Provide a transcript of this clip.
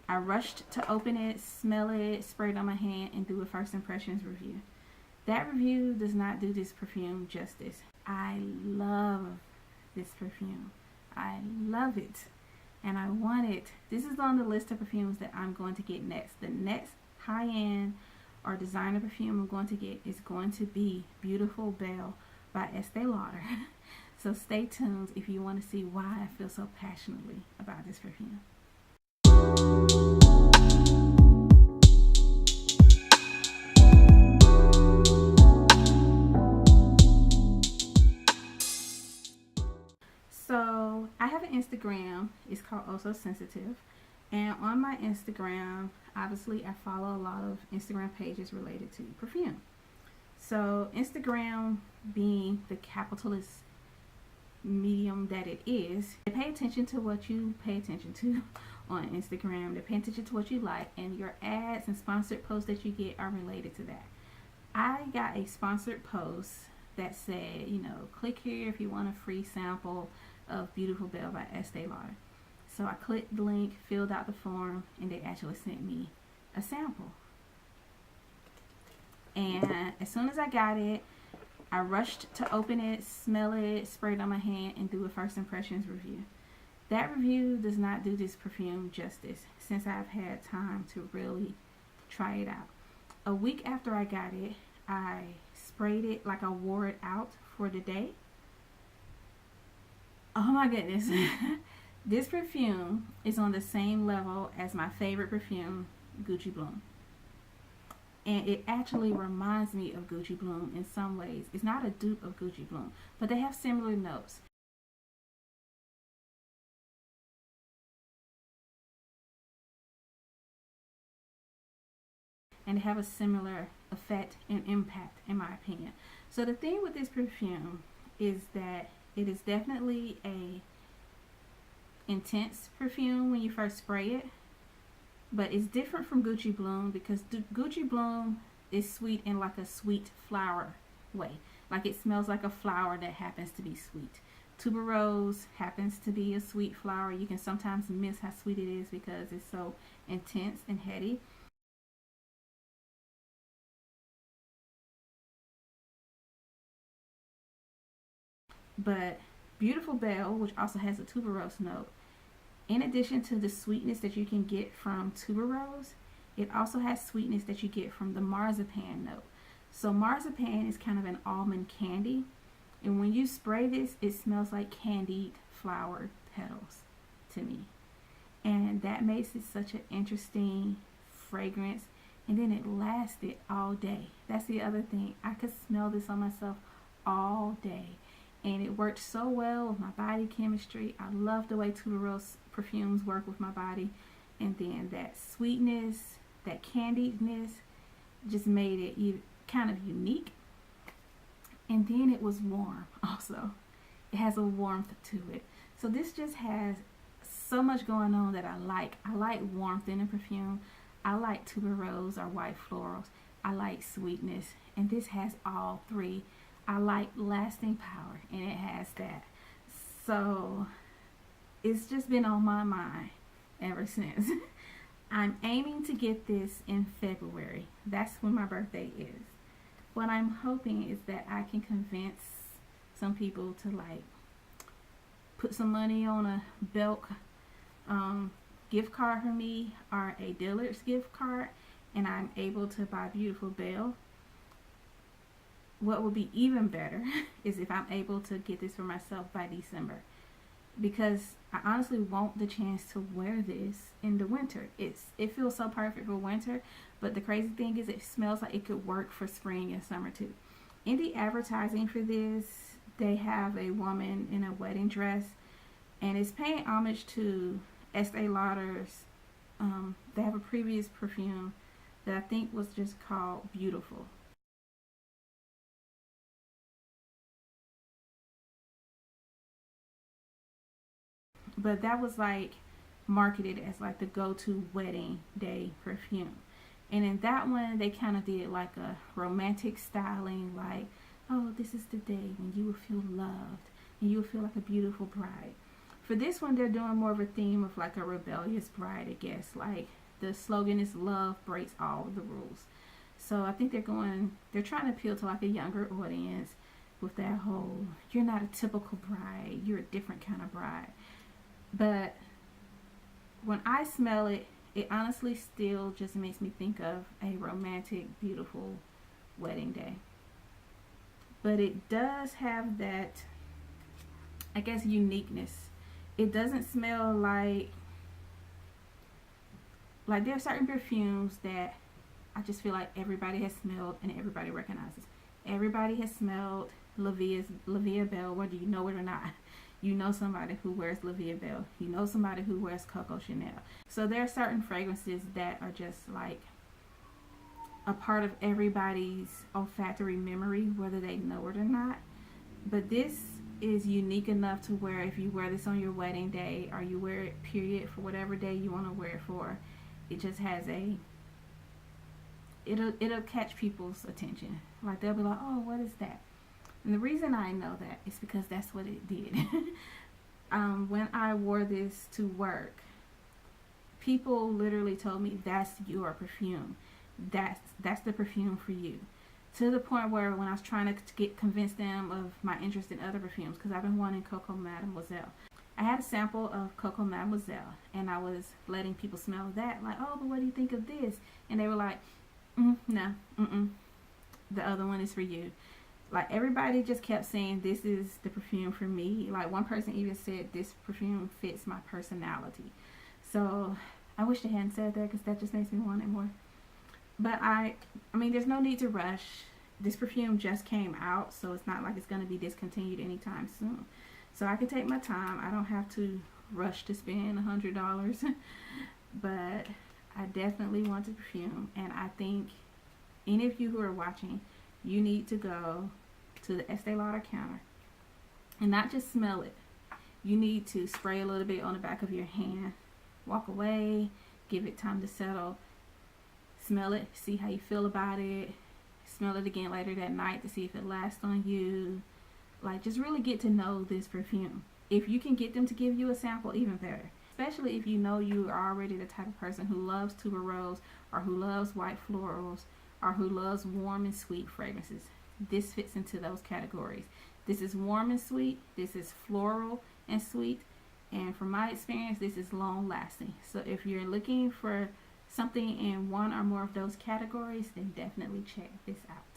I rushed to open it, smell it, spray it on my hand, and do a first impressions review. That review does not do this perfume justice. I love this perfume. I love it. And I want it. This is on the list of perfumes that I'm going to get next. The next high-end or designer perfume I'm going to get is going to be Beautiful Belle by Estee Lauder. So stay tuned if you want to see why I feel so passionately about this perfume. So I have an Instagram. It's called Also Sensitive. And on my Instagram, obviously I follow a lot of Instagram pages related to perfume. So Instagram being the capitalist medium that it is, they pay attention to what you pay attention to on Instagram. They pay attention to what you like, and your ads and sponsored posts that you get are related to that. I got a sponsored post that said, click here if you want a free sample of Beautiful Belle by Estee Lauder. So I clicked the link, filled out the form, and they actually sent me a sample. And as soon as I got it, I rushed to open it, smell it, spray it on my hand, and do a first impressions review. That review does not do this perfume justice since I've had time to really try it out. A week after I got it, I sprayed it like I wore it out for the day. Oh my goodness. This perfume is on the same level as my favorite perfume, Gucci Bloom. And it actually reminds me of Gucci Bloom in some ways. It's not a dupe of Gucci Bloom, but they have similar notes. And they have a similar effect and impact, in my opinion. So the thing with this perfume is that it is definitely a intense perfume when you first spray it, but it's different from Gucci Bloom because Gucci Bloom is sweet in like a sweet flower way. Like it smells like a flower that happens to be sweet. Tuberose happens to be a sweet flower. You can sometimes miss how sweet it is because it's so intense and heady. But Beautiful Belle, which also has a tuberose note, in addition to the sweetness that you can get from tuberose, it also has sweetness that you get from the marzipan note. So marzipan is kind of an almond candy, and when you spray this, it smells like candied flower petals to me. And that makes it such an interesting fragrance, and then it lasted all day. That's the other thing. I could smell this on myself all day. And it worked so well with my body chemistry. I love the way tuberose perfumes work with my body. And then that sweetness, that candiedness just made it kind of unique. And then it was warm also. It has a warmth to it. So this just has so much going on that I like. I like warmth in a perfume. I like tuberose or white florals. I like sweetness. And this has all three. I like lasting power, and it has that. So it's just been on my mind ever since. I'm aiming to get this in February. That's when my birthday is. What I'm hoping is that I can convince some people to put some money on a Belk gift card for me or a Dillard's gift card, and I'm able to buy Beautiful Belle. What would be even better is if I'm able to get this for myself by December, because I honestly want the chance to wear this in the winter. It feels so perfect for winter, but the crazy thing is it smells like it could work for spring and summer too. In the advertising for this, they have a woman in a wedding dress, and it's paying homage to Estee Lauder's. They have a previous perfume that I think was just called Beautiful. But that was marketed as the go-to wedding day perfume. And in that one, they kind of did like a romantic styling, oh, this is the day when you will feel loved and you will feel like a beautiful bride. For this one, they're doing more of a theme of like a rebellious bride, I guess. Like the slogan is "Love breaks all the rules." So I think they're trying to appeal to like a younger audience with that whole "you're not a typical bride, you're a different kind of bride." But when I smell it, it honestly still just makes me think of a romantic, beautiful wedding day. But it does have that, I guess, uniqueness. It doesn't smell like there are certain perfumes that I just feel like everybody has smelled and everybody recognizes. Everybody has smelled La Vie Belle, whether you know it or not. You know somebody who wears La Vie Belle. You know somebody who wears Coco Chanel. So there are certain fragrances that are just like a part of everybody's olfactory memory, whether they know it or not. But this is unique enough to where if you wear this on your wedding day or you wear it period for whatever day you want to wear it for, it just has a it'll catch people's attention. Like they'll be like, "Oh, what is that?" And the reason I know that is because that's what it did. When I wore this to work, people literally told me, "That's your perfume. That's the perfume for you." To the point where when I was trying to convince them of my interest in other perfumes, because I've been wanting Coco Mademoiselle. I had a sample of Coco Mademoiselle, and I was letting people smell that, like, "Oh, but what do you think of this?" And they were like, "No, the other one is for you." Like everybody just kept saying, "This is the perfume for me." Like one person even said, "This perfume fits my personality." So I wish they hadn't said that because that just makes me want it more. But I mean, there's no need to rush. This perfume just came out, so it's not like it's going to be discontinued anytime soon. So I can take my time. I don't have to rush to spend $100. But I definitely want the perfume, and I think any of you who are watching, you need to go to the Estee Lauder counter and not just smell it. You need to spray a little bit on the back of your hand, walk away, give it time to settle, smell it, see how you feel about it, smell it again later that night to see if it lasts on you. Like, just really get to know this perfume. If you can get them to give you a sample, even better. Especially if you know you are already the type of person who loves tuberose or who loves white florals or who loves warm and sweet fragrances. This fits into those categories. This is warm and sweet. This is floral and sweet. And from my experience, this is long lasting. So if you're looking for something in one or more of those categories, then definitely check this out.